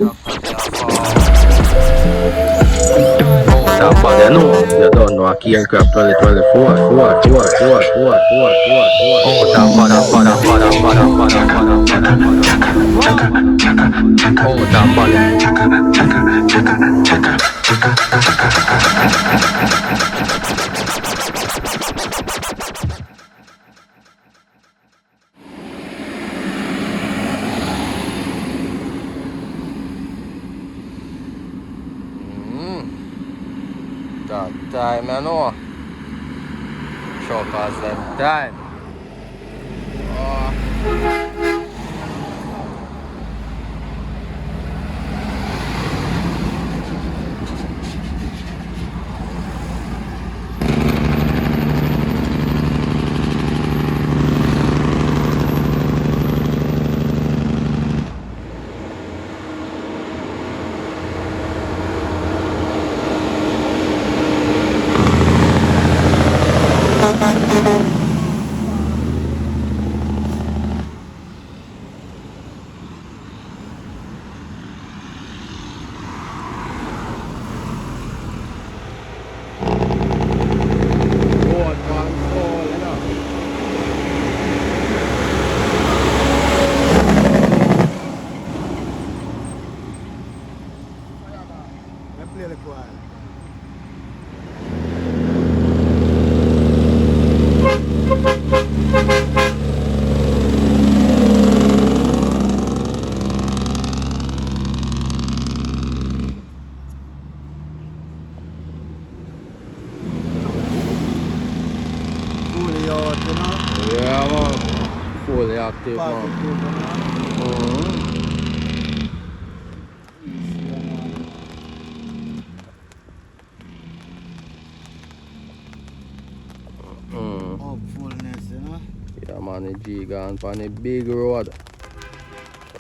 Somebody I know, you don't know, I can't grab 2024, Oh, somebody, Oh, that time I know. Truckers them time. Yeah, man. Fully active, man. Hopefulness, you know. Yeah, man, the G gone on the big road.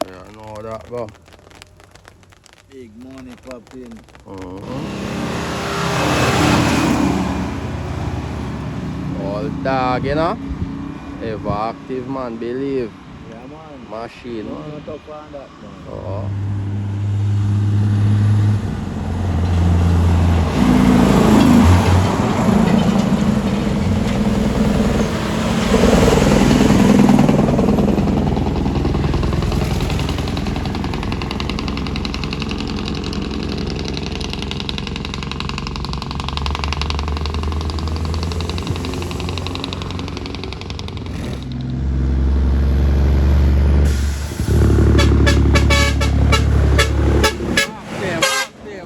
You know that, bro. Big money popping. All dog, you know. Ever active, man, believe. Yeah, man. Machine, No, man. not up on that, man. Oh.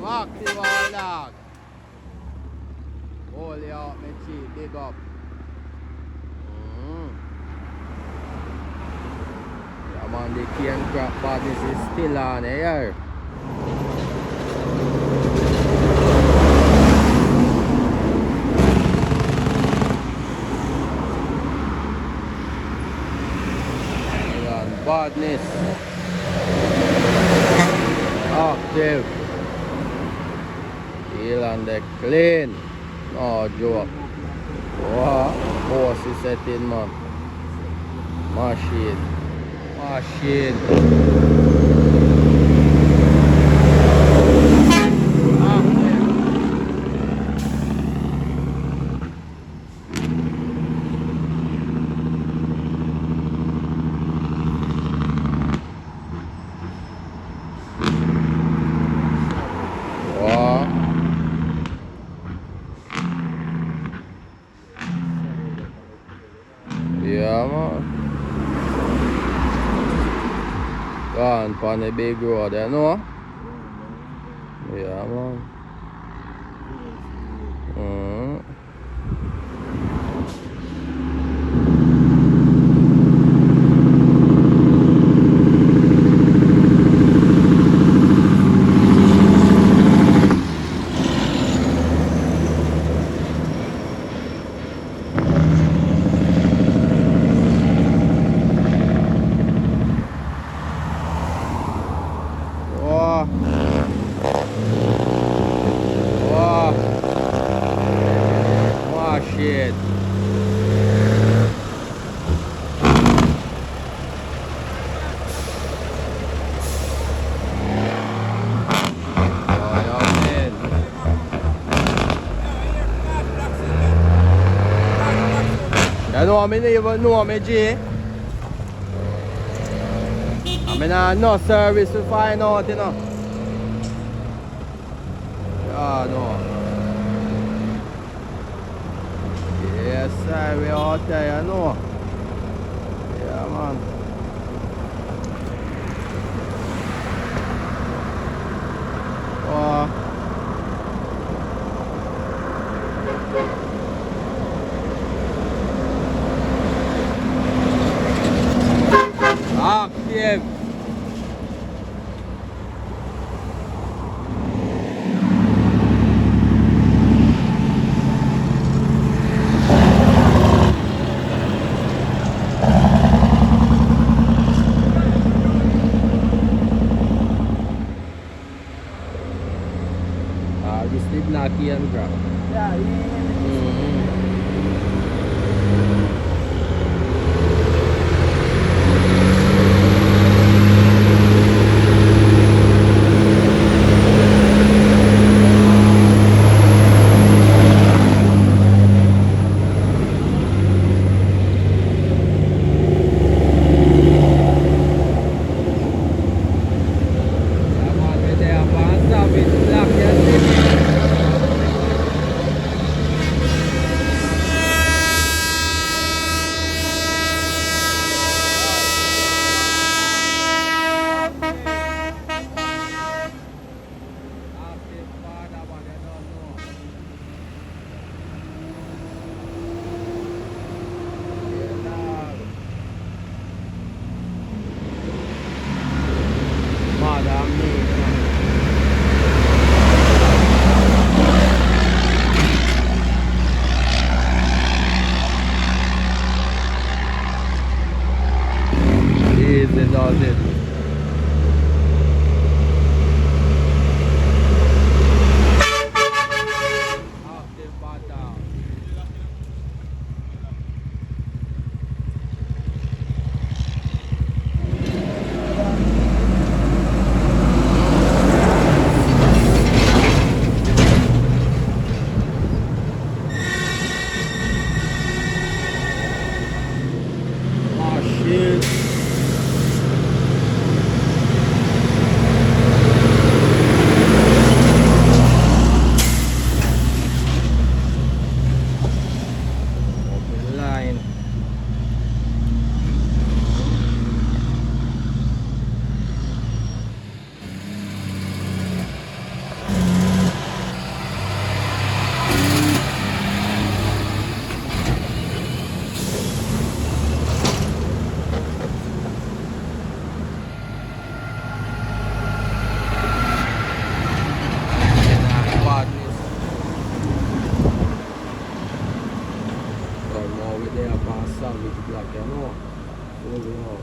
Active, all dog. Holy out, me cheap, big up. Yeah, man, the cane crop badness is still on here. Badness. Active. Heel and the clean. No joke. Wow. Horse is setting, man. Machine. Machine. Wow. Yeah, man. Gone on the big road, you know? Yeah, man. Wow. Wow. Wow, shit. know me never know me, G. I mean, no service to find out, you know. Yeah, no. Yes, sir, we out there, you know. Yeah, man. Oh. Active. This did not key and grab. Yeah, Madam me. Easy does it. Active button. Oh shit. Open line. Badness. Right now we there upon sandwich block, you know. Moving out.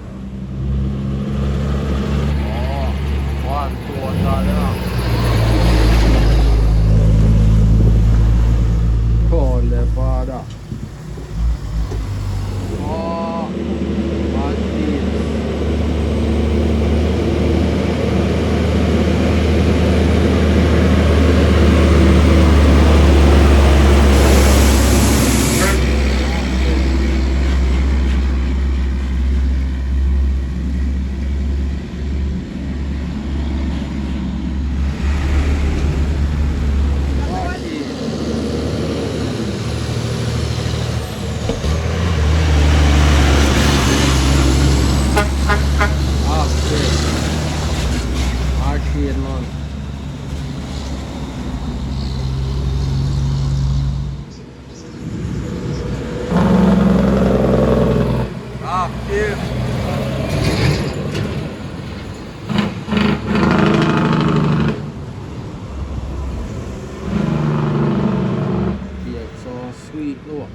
Oh, 1 $2. Holy father. Oh, bandits. Arcade, man. Active. Yeah, so sweet, though.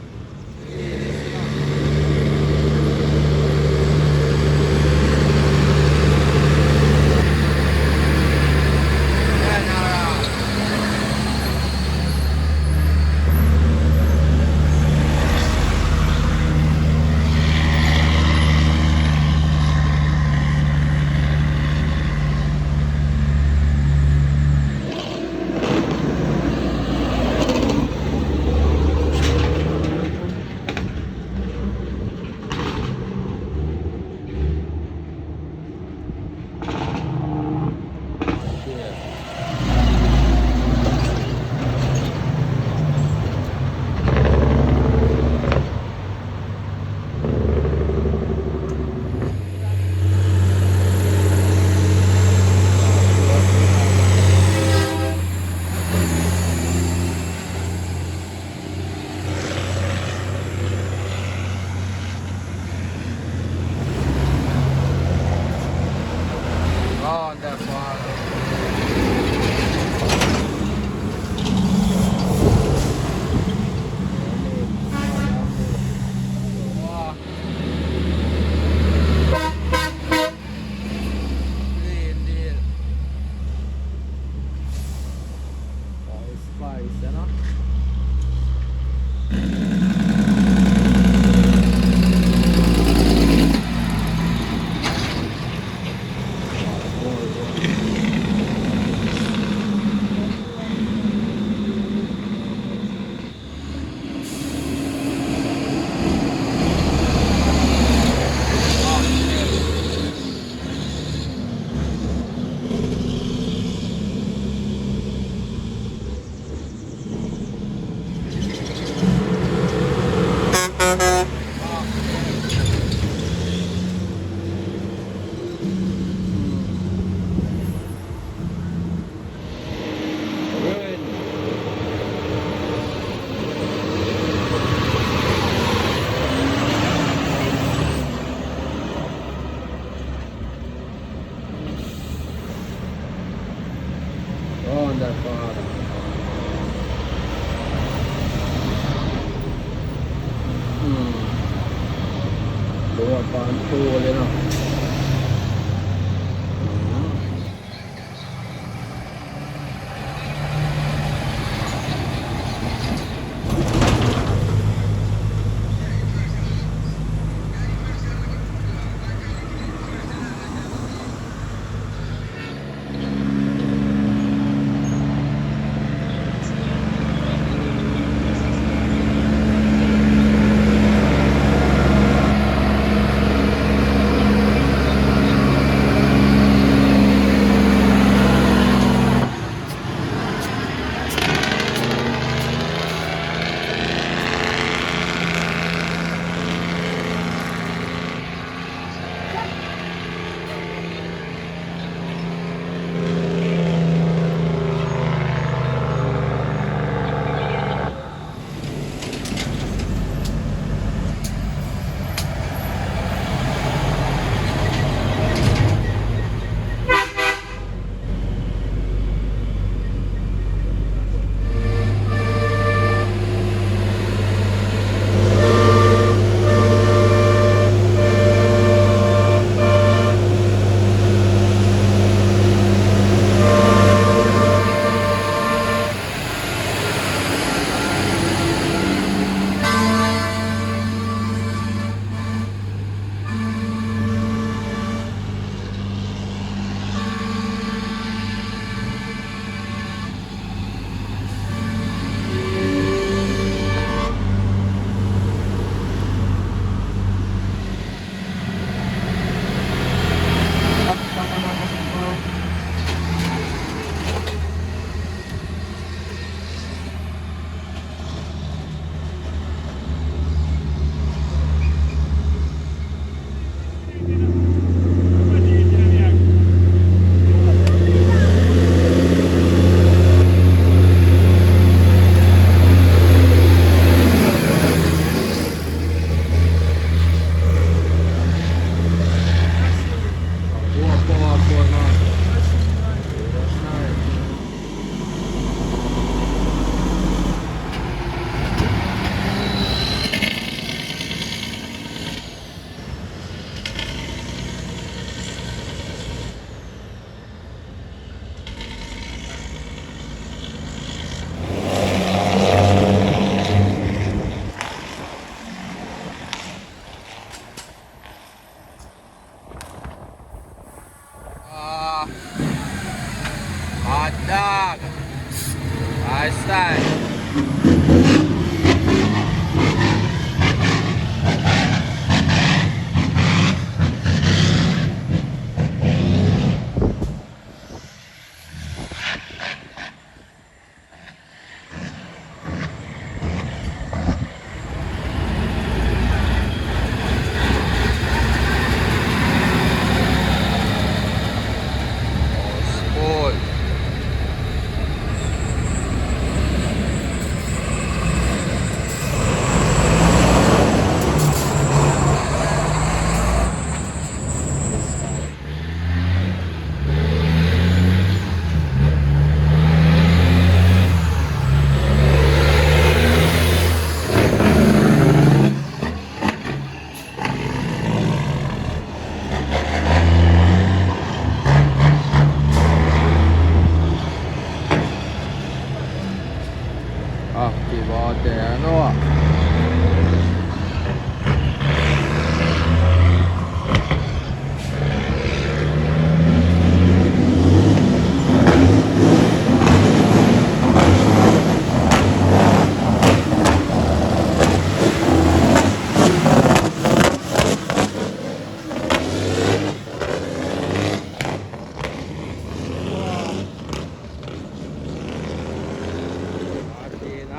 Nice, ano? Onda fora.โดนปานตัวเลยเนาะhot dog. Nice time. Spoil.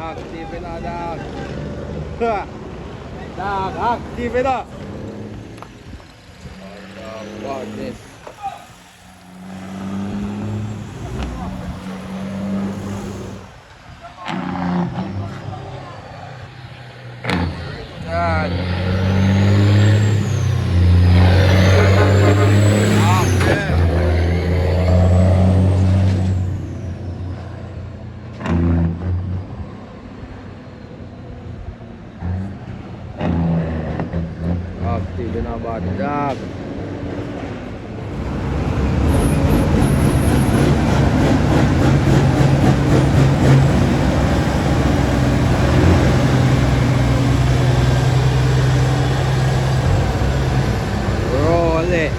Active na dog. Ha. Dog, active na. Badness. Yan. Active na badak. Roll it.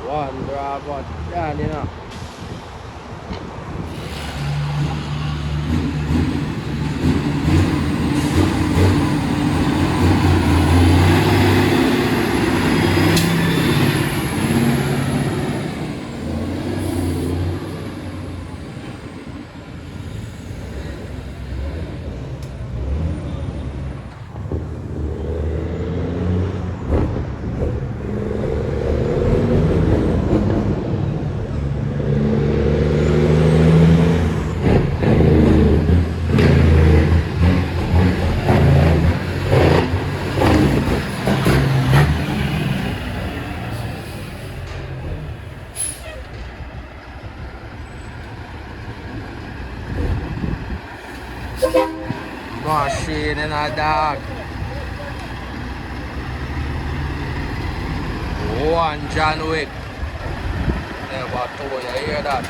One dragon. Yan, yun na. Machine na dog. One John Wick. Never told you hear that.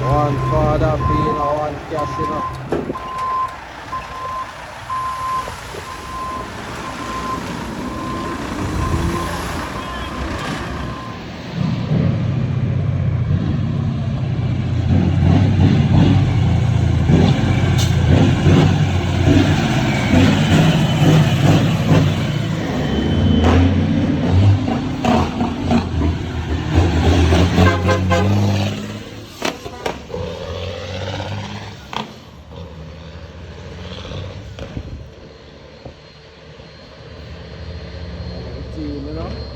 One father being one casino. Team, you know?